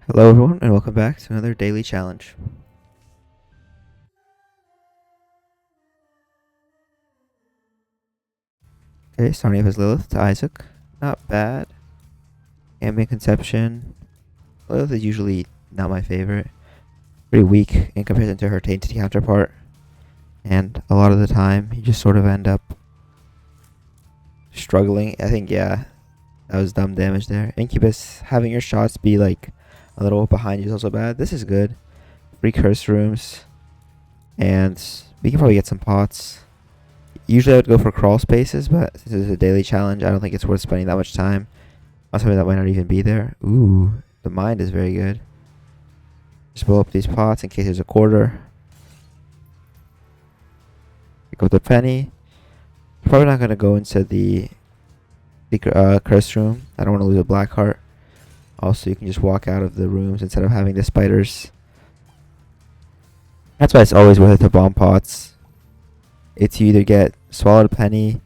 Hello everyone and welcome back to another daily challenge. Okay, starting off as Lilith to Isaac. Not bad. Ambient Conception. Lilith is usually not my favorite. Pretty weak in comparison to her tainted counterpart. And a lot of the time you just sort of end up struggling. I think, yeah, that was dumb damage there. Incubus, having your shots be like a little behind you is also bad. This is good. Free curse rooms. And we can probably get some pots. Usually I would go for crawl spaces, but since it's a daily challenge, I don't think it's worth spending that much time on something that might not even be there. Ooh, the mind is very good. Just blow up these pots in case there's a quarter. Pick up the penny. Probably not going to go into the curse room. I don't want to lose a black heart. Also, you can just walk out of the rooms instead of having the spiders. That's why it's always worth it to bomb pots. It's you either get swallowed a penny,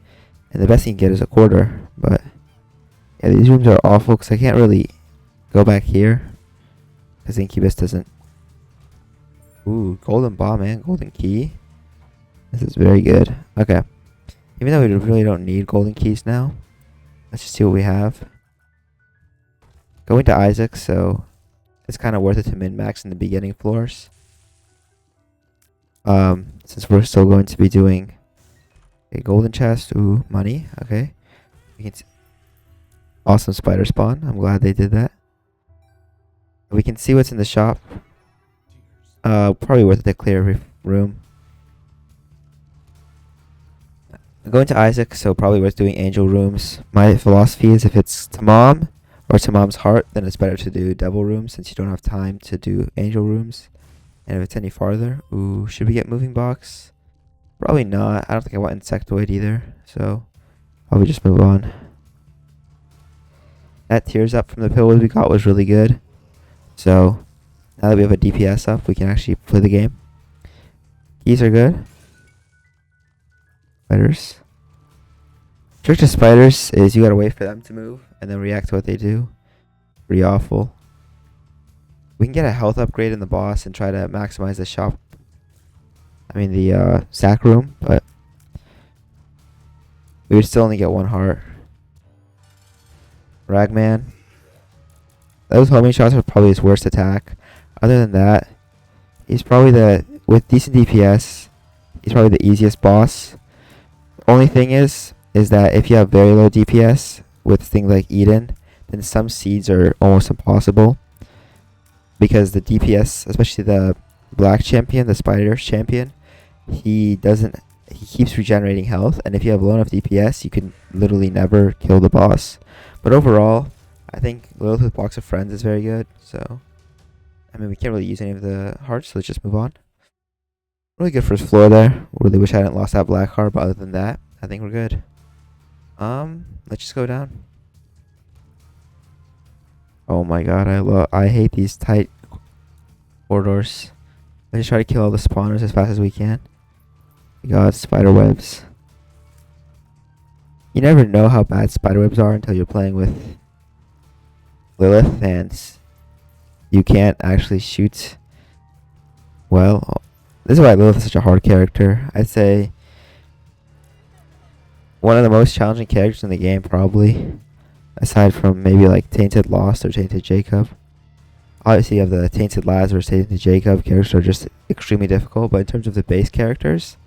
and the best thing you get is a quarter. But yeah, these rooms are awful because I can't really go back here because Incubus doesn't. Ooh, golden bomb and golden key. This is very good. Okay, even though we really don't need golden keys now, let's just see what we have. Going to Isaac, so it's kind of worth it to min-max in the beginning floors. Since we're still going to be doing a golden chest. Ooh, money. Okay. We can awesome spider spawn. I'm glad they did that. We can see what's in the shop. Probably worth it to clear every room. I'm going to Isaac, so probably worth doing angel rooms. My philosophy is if it's to mom or to mom's heart, then it's better to do devil rooms since you don't have time to do angel rooms. And if it's any farther, ooh, should we get moving box? Probably not. I don't think I want insectoid either, so probably just move on. That tears up from the pillars we got was really good. So now that we have a DPS up, we can actually play the game. Keys are good. Spiders. Trick to spiders is you gotta wait for them to move and then react to what they do. Pretty awful. We can get a health upgrade in the boss and try to maximize the shop. I mean the sack room, but we would still only get one heart. Ragman. Those homing shots are probably his worst attack. Other than that, he's probably with decent DPS, he's probably the easiest boss. Only thing is that if you have very low DPS with things like Eden, then some seeds are almost impossible. Because the DPS, especially the black champion, the spider champion, he keeps regenerating health, and if you have low enough DPS, you can literally never kill the boss. But overall, I think Lilith with Box of Friends is very good, so I mean we can't really use any of the hearts, so let's just move on. Really good first floor there. Really wish I hadn't lost that black heart, but other than that, I think we're good. Let's just go down. Oh my god, I hate these tight corridors. Let's just try to kill all the spawners as fast as we can. God, spider webs. You never know how bad spider webs are until you're playing with Lilith and you can't actually shoot well. This is why Lilith is such a hard character. I'd say one of the most challenging characters in the game, probably. Aside from maybe like Tainted Lost or Tainted Jacob. Obviously you have the Tainted Lazarus, Tainted Jacob characters are just extremely difficult, but in terms of the base characters,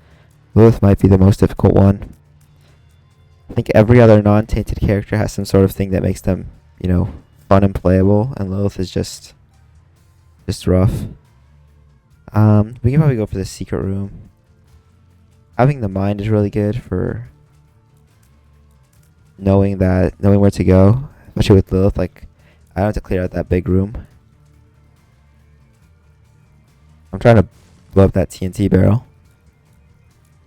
Lilith might be the most difficult one. I think every other non-tainted character has some sort of thing that makes them, you know, fun and playable, and Lilith is just rough. We can probably go for the secret room. Having the mind is really good for knowing where to go, especially with Lilith. Like, I don't have to clear out that big room. I'm trying to blow up that TNT barrel.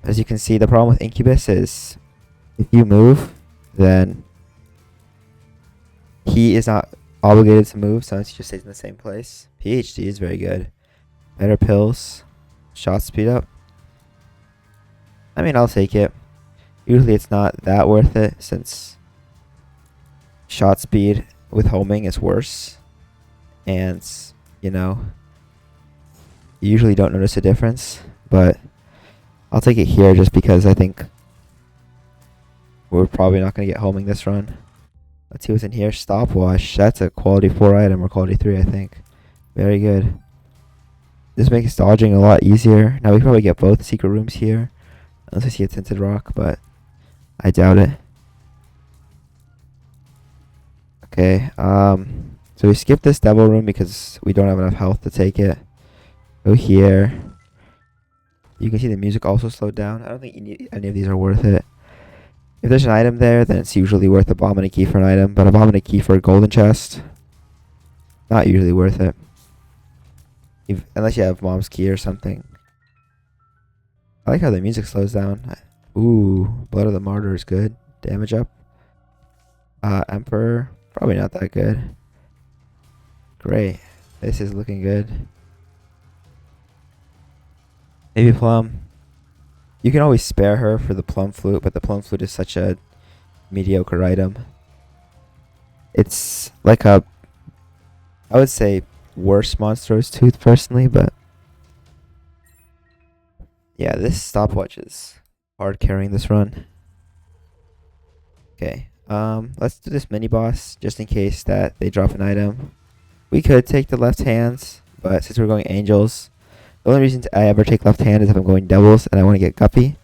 As you can see, the problem with Incubus is if you move, then he is not obligated to move, so he just stays in the same place. PhD is very good. Better pills. Shot speed up. I mean, I'll take it. Usually it's not that worth it since shot speed with homing is worse. and you know, you usually don't notice a difference, but I'll take it here just because I think we're probably not going to get homing this run. Let's see what's in here. Stopwatch. That's a quality 4 item or quality 3, I think. Very good. This makes dodging a lot easier. Now we can probably get both secret rooms here. Unless I see a tinted rock, but I doubt it. Okay, so we skip this devil room because we don't have enough health to take it. Go here. You can see the music also slowed down. I don't think any of these are worth it. If there's an item there, then it's usually worth a bomb and a key for an item, but a bomb and a key for a golden chest, not usually worth it. Unless you have mom's key or something. I like how the music slows down. Ooh, Blood of the Martyr is good. Damage up. Emperor, probably not that good. Great. This is looking good. Maybe Plum. You can always spare her for the Plum Flute, but the Plum Flute is such a mediocre item. It's like a, I would say, worse Monstrous Tooth personally, but yeah, this stopwatch is hard carrying this run. Okay, let's do this mini boss just in case that they drop an item. We could take the left hands, but since we're going angels, the only reason I ever take left hand is if I'm going devils and I want to get guppy.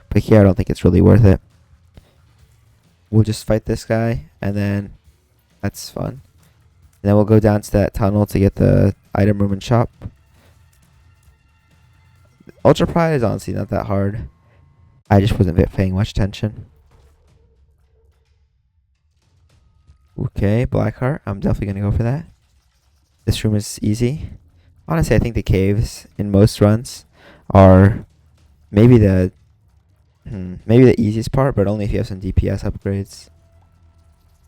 But here I don't think it's really worth it. We'll just fight this guy and then that's fun. And then we'll go down to that tunnel to get the item room and shop. Ultra Pride is honestly not that hard. I just wasn't paying much attention. Okay, Blackheart. I'm definitely going to go for that. This room is easy. Honestly, I think the caves in most runs are maybe the easiest part, but only if you have some DPS upgrades.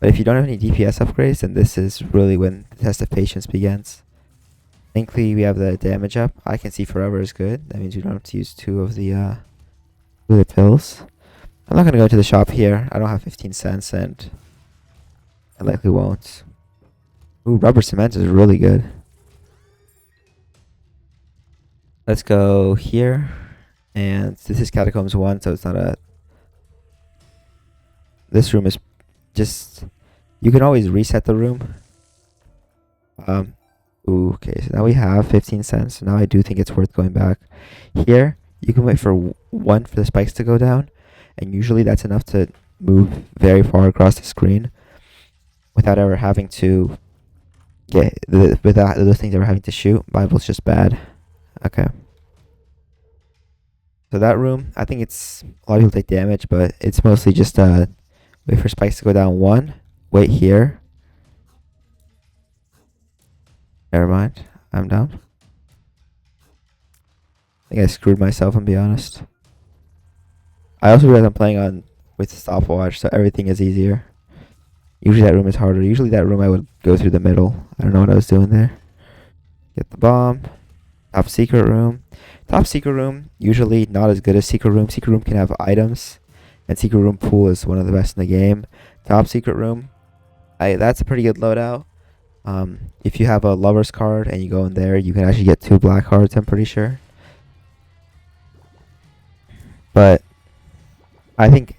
But if you don't have any DPS upgrades, then this is really when the test of patience begins. Thankfully, we have the damage up. I can see forever is good. That means we don't have to use two of the pills. I'm not going to go to the shop here. I don't have 15 cents, and I likely won't. Ooh, rubber cement is really good. Let's go here. And this is Catacombs 1, so it's not a... This room is just... You can always reset the room. Ooh, okay, so now we have 15 cents. So now I do think it's worth going back. Here, you can wait for 1 for the spikes to go down. And usually that's enough to move very far across the screen without ever having to without those things ever having to shoot. Bible's just bad. Okay. So that room, I think it's a lot of people take damage, but it's mostly just wait for spikes to go down 1. Wait here. Never mind. I'm down. I think I screwed myself, and be honest. I also realize I'm playing with the stopwatch, so everything is easier. Usually that room is harder. Usually that room I would go through the middle. I don't know what I was doing there. Get the bomb. Top secret room. Top secret room, usually not as good as secret room. Secret room can have items, and secret room pool is one of the best in the game. Top secret room, that's a pretty good loadout. If you have a lover's card and you go in there, you can actually get 2 black cards, I'm pretty sure. But I think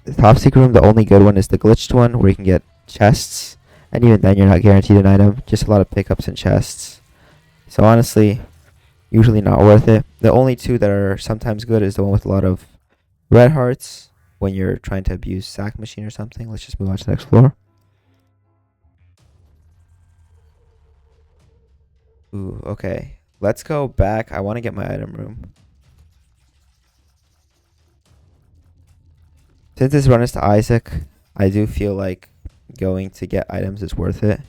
the top secret room, the only good one is the glitched one, where you can get chests, and even then you're not guaranteed an item, just a lot of pickups and chests. So honestly, usually not worth it. The only 2 that are sometimes good is the one with a lot of red hearts when you're trying to abuse sack machine or something. Let's just move on to the next floor. Ooh, okay. Let's go back. I want to get my item room. Since this run is to Isaac, I do feel like going to get items is worth it.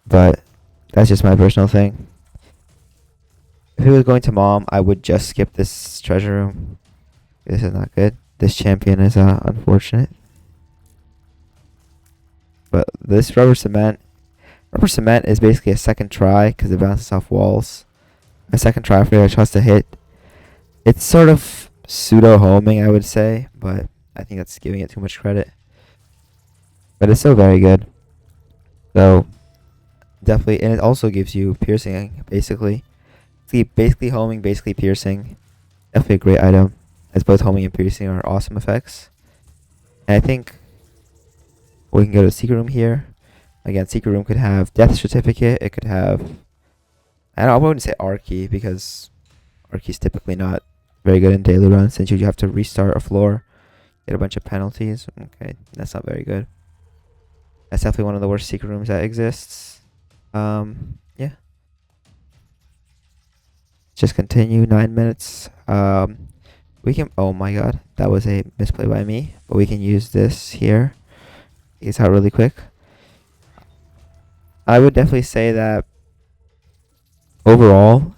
But that's just my personal thing. If it was going to Mom, I would just skip this treasure room. This is not good. This champion is unfortunate. But this rubber cement is basically a second try because it bounces off walls. A second try for your shots to hit. It's sort of pseudo homing, I would say, but I think that's giving it too much credit. But it's still very good. So definitely, and it also gives you piercing, basically. Basically homing, basically piercing. Definitely a great item, as both homing and piercing are awesome effects. And I think we can go to secret room here. Again, secret room could have death certificate. It could have, I wouldn't say R key, because R key's typically not very good in daily runs, since you have to restart a floor, get a bunch of penalties. Okay, that's not very good. That's definitely one of the worst secret rooms that exists. Yeah. Just continue 9 minutes. We can, oh my god, that was a misplay by me, but we can use this here. It's out really quick. I would definitely say that overall,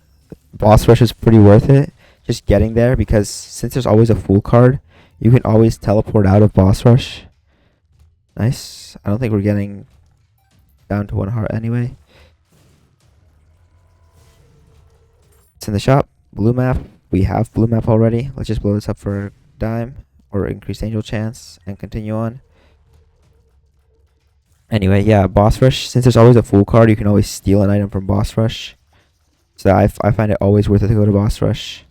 boss rush is pretty worth it. Just getting there, because since there's always a full card, you can always teleport out of boss rush. Nice. I don't think we're getting down to 1 heart anyway. It's in the shop. Blue map. We have blue map already. Let's just blow this up for a dime or increased angel chance and continue on. Anyway, yeah, boss rush. Since there's always a full card, you can always steal an item from boss rush. So I find it always worth it to go to boss rush.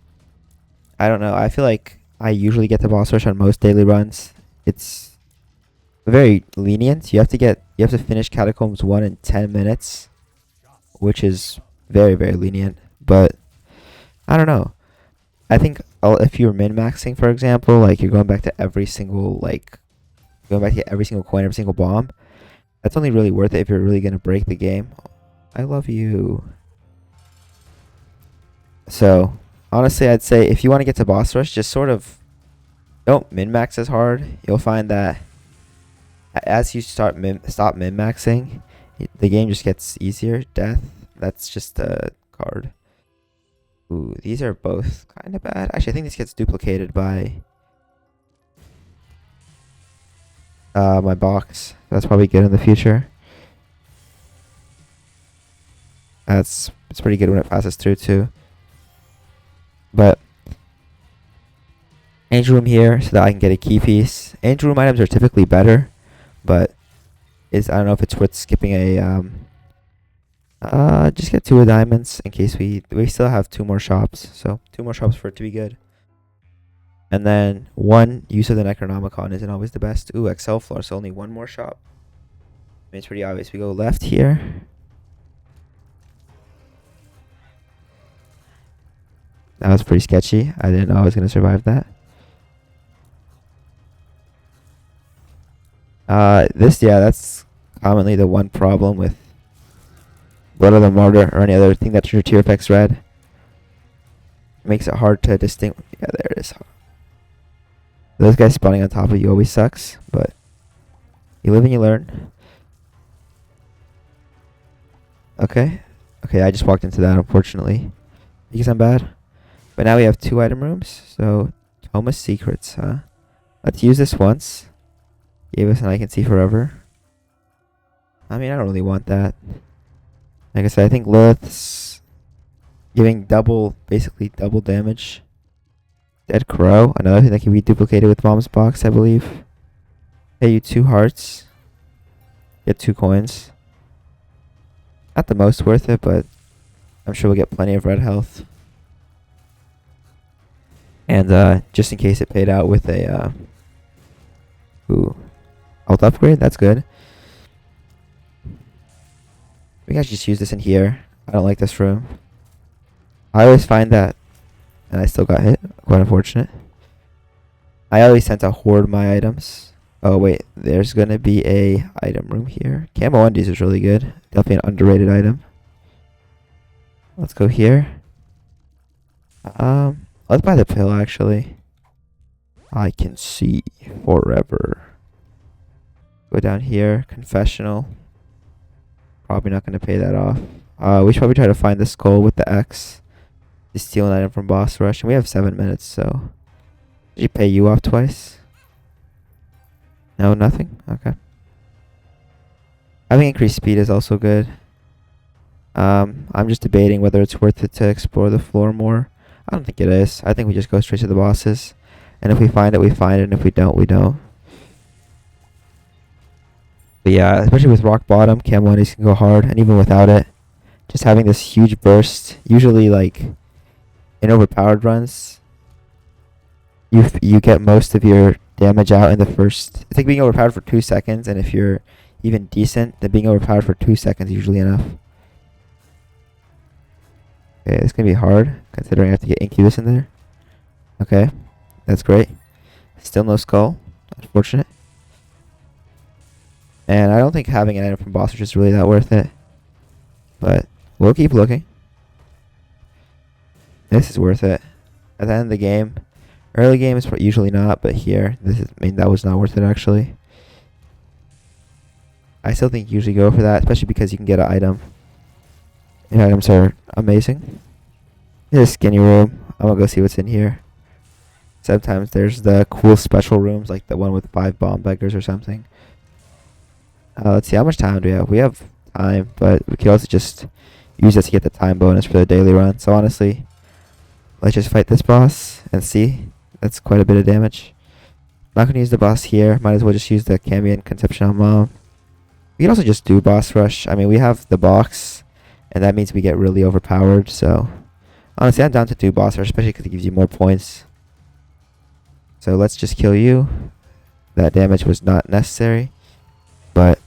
I don't know. I feel like I usually get to boss rush on most daily runs. It's very lenient. You have to finish Catacombs 1 in 10 minutes, which is very, very lenient. But I don't know. I think if you're min-maxing, for example, like you're going back to every single coin, every single bomb, that's only really worth it if you're really going to break the game. I love you. So, honestly, I'd say if you want to get to boss rush, just sort of don't min-max as hard. You'll find that as you stop min-maxing, the game just gets easier. Death, that's just a card. Ooh, these are both kind of bad. Actually, I think this gets duplicated by my box. That's probably good in the future. It's pretty good when it passes through too. But angel room here so that I can get a key piece. Angel room items are typically better, but I don't know if it's worth skipping a just get 2 diamonds in case we still have 2 more shops. So 2 more shops for it to be good. And then 1 use of the Necronomicon isn't always the best. Ooh, XL floor, so only 1 more shop. I mean, it's pretty obvious. We go left here. That was pretty sketchy. I didn't know I was going to survive that. That's commonly the one problem with Blood of the Martyr or any other thing that your tier effects red. It makes it hard to distinguish. Yeah, there it is. Those guys spawning on top of you always sucks, but you live and you learn. Okay, I just walked into that, unfortunately, because I'm bad. But now we have 2 item rooms, so Thomas Secrets, huh? Let's use this once. Gave us an I can see forever. I mean, I don't really want that. Like I said, I think Lilith's giving basically double damage. Dead Crow, another thing that can be duplicated with Mom's Box, I believe. Pay you 2 hearts. Get 2 coins. Not the most worth it, but I'm sure we'll get plenty of red health. And just in case it paid out with a alt upgrade, that's good. We can just use this in here. I don't like this room. I always find that, and I still got hit. Quite unfortunate. I always tend to hoard my items. Oh wait, there's gonna be a item room here. Camo undies is really good. Definitely an underrated item. Let's go here. Let's buy the pill actually. I can see forever. Go down here. Confessional. Probably not going to pay that off. We should probably try to find the skull with the X. To steal an item from boss rush. And we have 7 minutes, so. Did he pay you off twice? No, nothing? Okay. Having increased speed is also good. I'm just debating whether it's worth it to explore the floor more. I don't think it is. I think we just go straight to the bosses. And if we find it, we find it. And if we don't, we don't. But But yeah, especially with rock bottom, cam 1s can go hard, and even without it, just having this huge burst, usually like in overpowered runs, you get most of your damage out in the first. It's like being overpowered for 2 seconds, and if you're even decent, then being overpowered for 2 seconds is usually enough. Okay, it's gonna be hard considering I have to get Incubus in there. Okay, that's great. Still no skull, unfortunate. And I don't think having an item from boss rush is really that worth it. But we'll keep looking. This is worth it. At the end of the game, early game is usually not, but here, that was not worth it actually. I still think you usually go for that, especially because you can get an item. And items are amazing. Here's a skinny room. I'm gonna go see what's in here. Sometimes there's the cool special rooms, like the one with 5 bomb beggars or something. Let's see, how much time do we have? We have time, but we could also just use it to get the time bonus for the daily run. So honestly, let's just fight this boss and see. That's quite a bit of damage. Not gonna use the boss here. Might as well just use the Cambion Conception on Mom. We can also just do boss rush. I mean, we have the box, and that means we get really overpowered. So honestly, I'm down to do boss rush, especially because it gives you more points. So let's just kill you. That damage was not necessary, but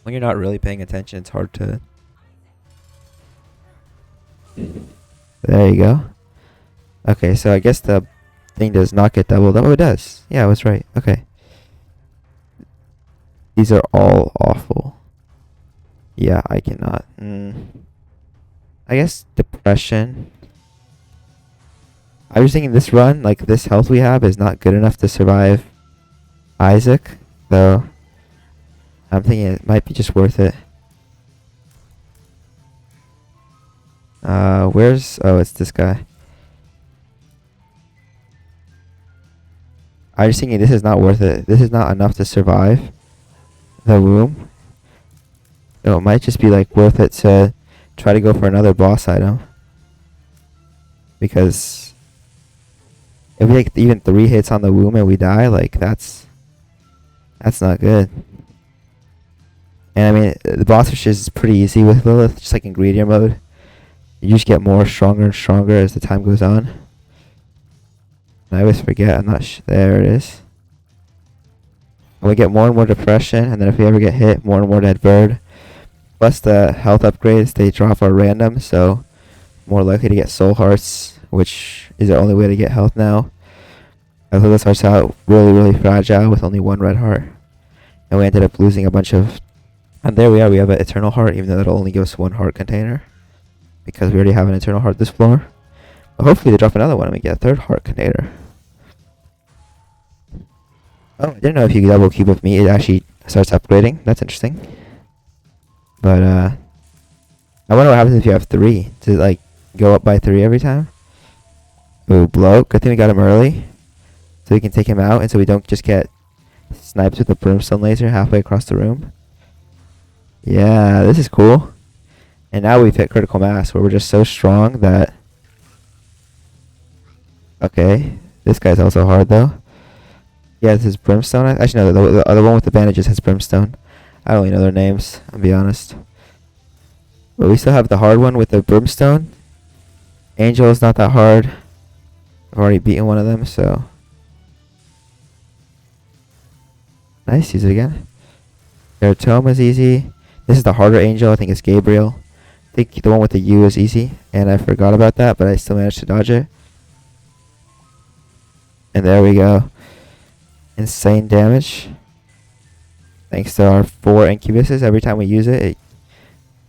when you're not really paying attention, it's hard to... There you go. Okay, so I guess the thing does not get doubled. Oh, it does. Yeah, I was right. Okay. These are all awful. Yeah, I cannot. I guess depression. I was thinking this run, like this health we have, is not good enough to survive Isaac, though. I'm thinking it might be just worth it. Where's... Oh, it's this guy. I was thinking this is not worth it. This is not enough to survive the room. So it might just be like worth it to try to go for another boss item. Because if we take even 3 hits on the womb and we die, like that's not good. And I mean, the boss rush is pretty easy with Lilith, just like in greedier mode. You just get more stronger and stronger as the time goes on. And I always forget, I'm not there it is. And we get more and more depression, and then if we ever get hit, more and more dead bird. Plus the health upgrades, they drop are random, so more likely to get soul hearts, which is the only way to get health now. Lilith starts out really, really fragile with only 1 red heart. And we ended up losing a bunch of... And there we are, we have an eternal heart, even though that'll only give us 1 heart container. Because we already have an eternal heart this floor. But hopefully they drop another one and we get a 3rd heart container. Oh, I didn't know if you could double cube with me, it actually starts upgrading. That's interesting. But, I wonder what happens if you have 3. Does it, like, go up by 3 every time? Ooh, blow. Good thing we got him early. So we can take him out, and so we don't just get sniped with a brimstone laser halfway across the room. Yeah, this is cool. And now we've hit critical mass, where we're just so strong that... Okay, this guy's also hard, though. Yeah, this is brimstone. Actually, no, the other one with the bandages has brimstone. I don't really know their names, I'll be honest. But we still have the hard one with the brimstone. Angel is not that hard. I've already beaten one of them, so... Nice, use it again. Their tome is easy. This is the harder angel, I think it's Gabriel. I think the one with the U is easy, and I forgot about that, but I still managed to dodge it. And there we go. Insane damage. Thanks to our 4 incubuses, every time we use it, it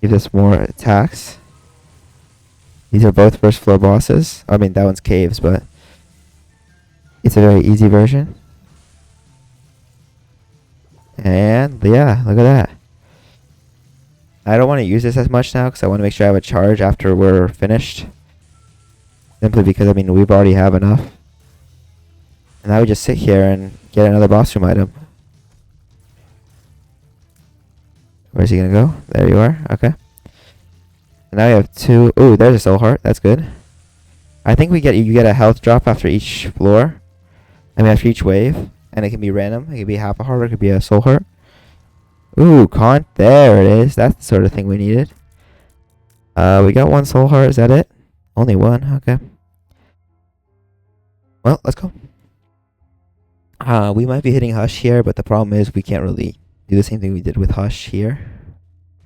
gives us more attacks. These are both 1st floor bosses. I mean, that one's caves, but it's a very easy version. And yeah, look at that. I don't want to use this as much now because I want to make sure I have a charge after we're finished. Simply because, I mean, we've already have enough. And now we just sit here and get another boss room item. Where's he going to go? There you are. Okay. And now we have 2. Ooh, there's a soul heart. That's good. I think you get a health drop after each floor. I mean, after each wave. And it can be random. It could be half a heart or it could be a soul heart. Ooh, Kant. There it is. That's the sort of thing we needed. We got one soul heart. Is that it? Only one. Okay. Well, let's go. We might be hitting Hush here, but the problem is we can't really do the same thing we did with Hush here.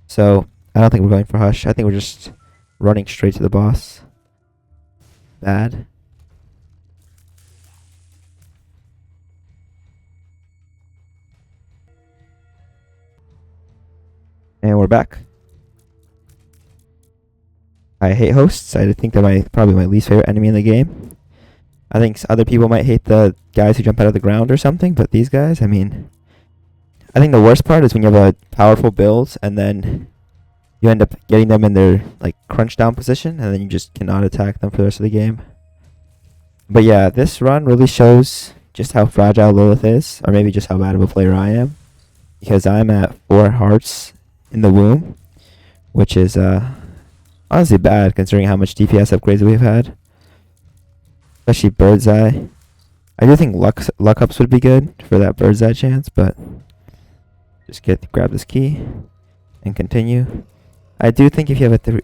So, I don't think we're going for Hush. I think we're just running straight to the boss. Bad. And we're back. I hate hosts. I think they're probably my least favorite enemy in the game. I think other people might hate the guys who jump out of the ground or something, but these guys, I mean, I think the worst part is when you have a powerful build and then you end up getting them in their like crunch down position and then you just cannot attack them for the rest of the game. But yeah, this run really shows just how fragile Lilith is, or maybe just how bad of a player I am, because I'm at 4 hearts in the womb, which is honestly bad considering how much DPS upgrades we've had. Especially Bird's Eye. I do think luck ups would be good for that Bird's Eye chance, but just grab this key and continue. I do think if you have a 3...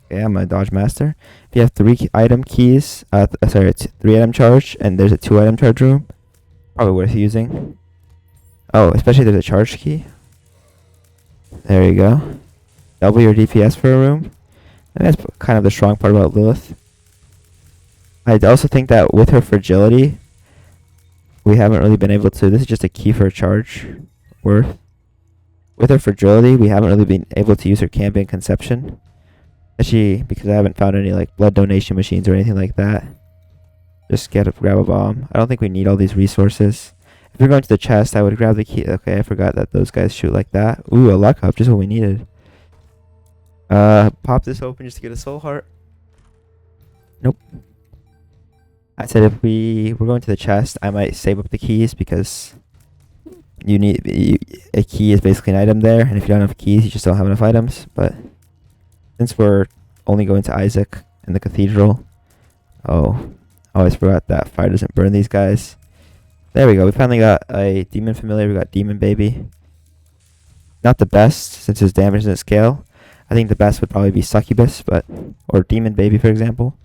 Okay, I'm a dodge master. If you have 3 item keys, sorry, it's 3 item charge, and there's a 2 item charge room, probably worth using. Oh, especially if there's a charge key. There you go. Double your DPS for a room. And that's kind of the strong part about Lilith. I also think that with her fragility, we haven't really been able to... This is just a key for a charge worth. With her fragility, we haven't really been able to use her camping conception. Especially because I haven't found any like blood donation machines or anything like that. Just grab a bomb. I don't think we need all these resources. If we're going to the chest, I would grab the key. Okay, I forgot that those guys shoot like that. Ooh, a luck up, just what we needed. Pop this open just to get a soul heart. Nope. I said if we're going to the chest, I might save up the keys because you need a key is basically an item there, and if you don't have keys, you just don't have enough items. But since we're only going to Isaac and the cathedral, oh, I always forgot that fire doesn't burn these guys. There we go. We finally got a demon familiar. We got demon baby. Not the best since his damage doesn't scale. I think the best would probably be succubus, or demon baby for example.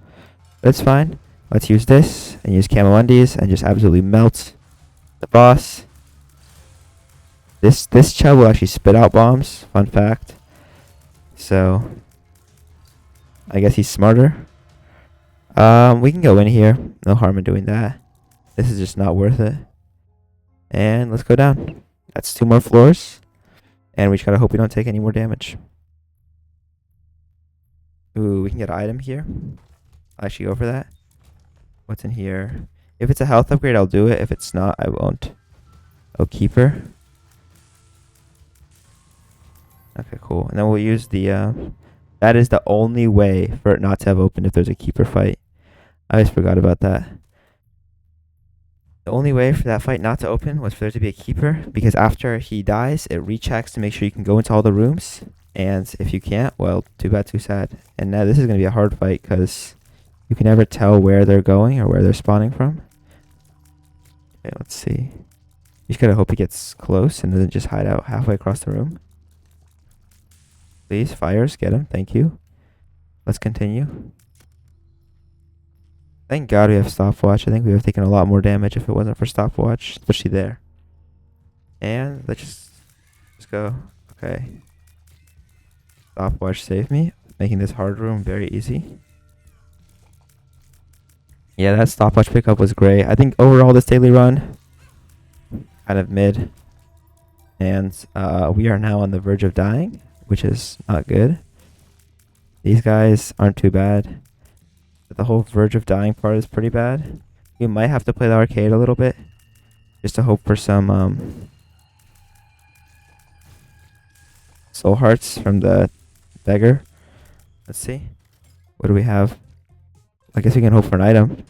That's fine. Let's use this and use camo undies and just absolutely melt the boss. This chub will actually spit out bombs. Fun fact. So I guess he's smarter. We can go in here. No harm in doing that. This is just not worth it. And let's go down. That's 2 more floors. And we just gotta hope we don't take any more damage. Ooh, we can get an item here. I'll actually go for that. What's in here? If it's a health upgrade, I'll do it. If it's not, I won't. Oh, keeper. Okay, cool. And then we'll use the... that is the only way for it not to have opened if there's a keeper fight. I just forgot about that. The only way for that fight not to open was for there to be a keeper, because after he dies, it rechecks to make sure you can go into all the rooms. And if you can't, well, too bad, too sad. And now this is going to be a hard fight, because you can never tell where they're going or where they're spawning from. Okay, let's see. You just gotta hope he gets close and doesn't just hide out halfway across the room. Please, fires, get him. Thank you. Let's continue. Thank God we have stopwatch. I think we would have taken a lot more damage if it wasn't for stopwatch, especially there. And let's just go. Okay. Stopwatch saved me, making this hard room very easy. Yeah, that stopwatch pickup was great. I think overall this daily run, kind of mid. And we are now on the verge of dying, which is not good. These guys aren't too bad. But the whole verge of dying part is pretty bad. We might have to play the arcade a little bit, just to hope for some soul hearts from the beggar. Let's see. What do we have? I guess we can hope for an item.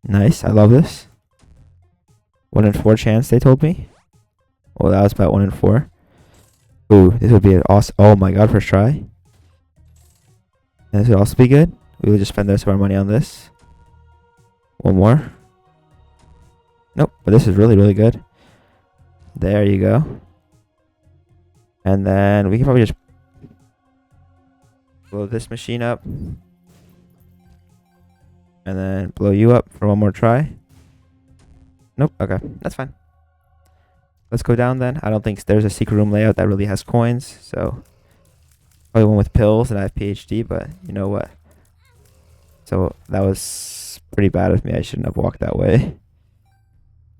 Nice, I love this. 1 in 4 chance, they told me. Well, that was about 1 in 4. Ooh, this would be an awesome... Oh my god, first try. And this would also be good. We will just spend the rest of our money on this. 1 more. Nope, but this is really, really good. There you go. And then we can probably just blow this machine up. And then blow you up for one more try. Nope, okay, that's fine. Let's go down then. I don't think there's a secret room layout that really has coins, so probably one with pills, and I have PhD, but you know what? So that was pretty bad of me. I shouldn't have walked that way.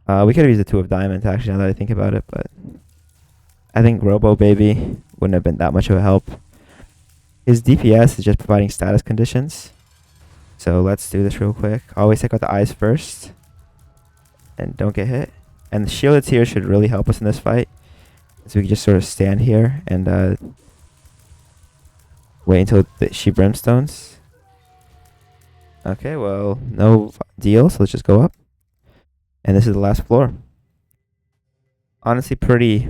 We could have used the 2 of diamonds, actually, now that I think about it, but I think Robo Baby wouldn't have been that much of a help. His DPS is just providing status conditions. So let's do this real quick. Always take out the eyes first. And don't get hit. And the shielded tier should really help us in this fight. So we can just sort of stand here and wait until she brimstones. Okay, well, no deal, so let's just go up. And this is the last floor. Honestly, pretty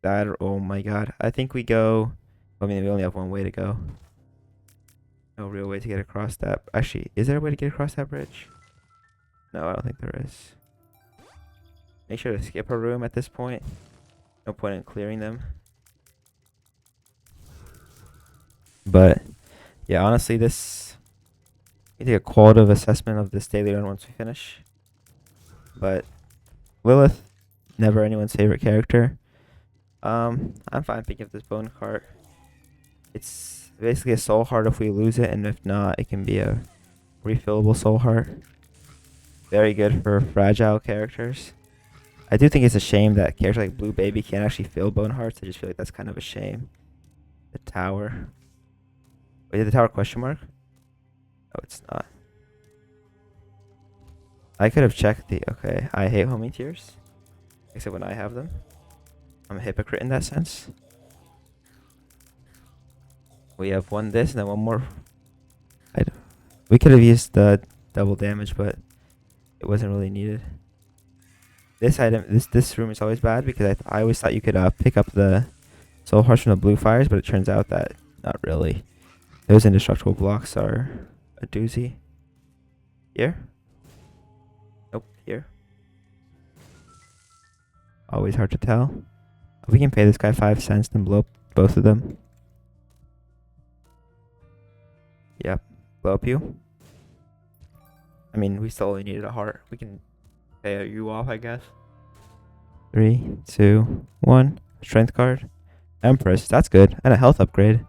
bad. Oh my god. I think we go... I mean, we only have one way to go. No real way to get across that. Actually, is there a way to get across that bridge? No, I don't think there is. Make sure to skip a room at this point. No point in clearing them. But, yeah, honestly, this... We take a qualitative assessment of this daily run once we finish. But, Lilith, never anyone's favorite character. I'm fine picking up this bone cart. It's basically a soul heart if we lose it, and if not, it can be a refillable soul heart. Very good for fragile characters. I do think it's a shame that characters like Blue Baby can't actually fill bone hearts. I just feel like that's kind of a shame. The tower. Wait, is the tower question mark? No, it's not. I could have checked the... Okay, I hate homing tiers. Except when I have them. I'm a hypocrite in that sense. We have one this and then one more. We could have used the double damage, but it wasn't really needed. This item, this room is always bad because I always thought you could pick up the soul hearts from the blue fires, but it turns out that not really. Those indestructible blocks are a doozy. Here? Nope, here. Always hard to tell. We can pay this guy 5 cents and blow up both of them. Yep, blow up you. I mean, we still only needed a heart. We can pay you off, I guess. 3, 2, 1. Strength card. Empress, that's good. And a health upgrade.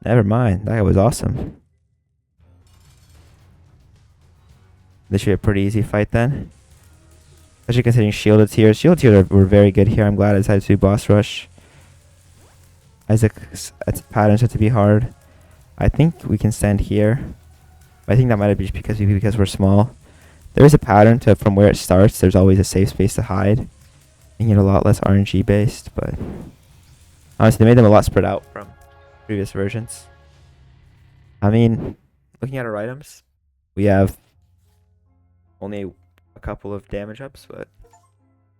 Never mind, that guy was awesome. This should be a pretty easy fight then. Especially considering shielded tiers. Shielded tiers were very good here. I'm glad I decided to do boss rush. Isaac's patterns have to be hard. I think we can stand here. I think that might be just because we're small. There is a pattern to from where it starts. There's always a safe space to hide. Making it a lot less RNG based, but honestly, they made them a lot spread out from previous versions. I mean, looking at our items, we have only a couple of damage ups, but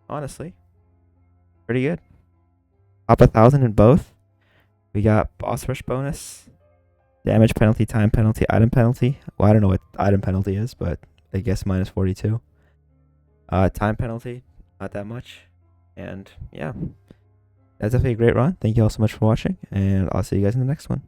honestly, pretty good. Top 1,000 in both. We got boss rush bonus, damage penalty, time penalty, item penalty. Well, I don't know what item penalty is, but I guess minus 42. Time penalty, not that much. And yeah, that's definitely a great run. Thank you all so much for watching, and I'll see you guys in the next one.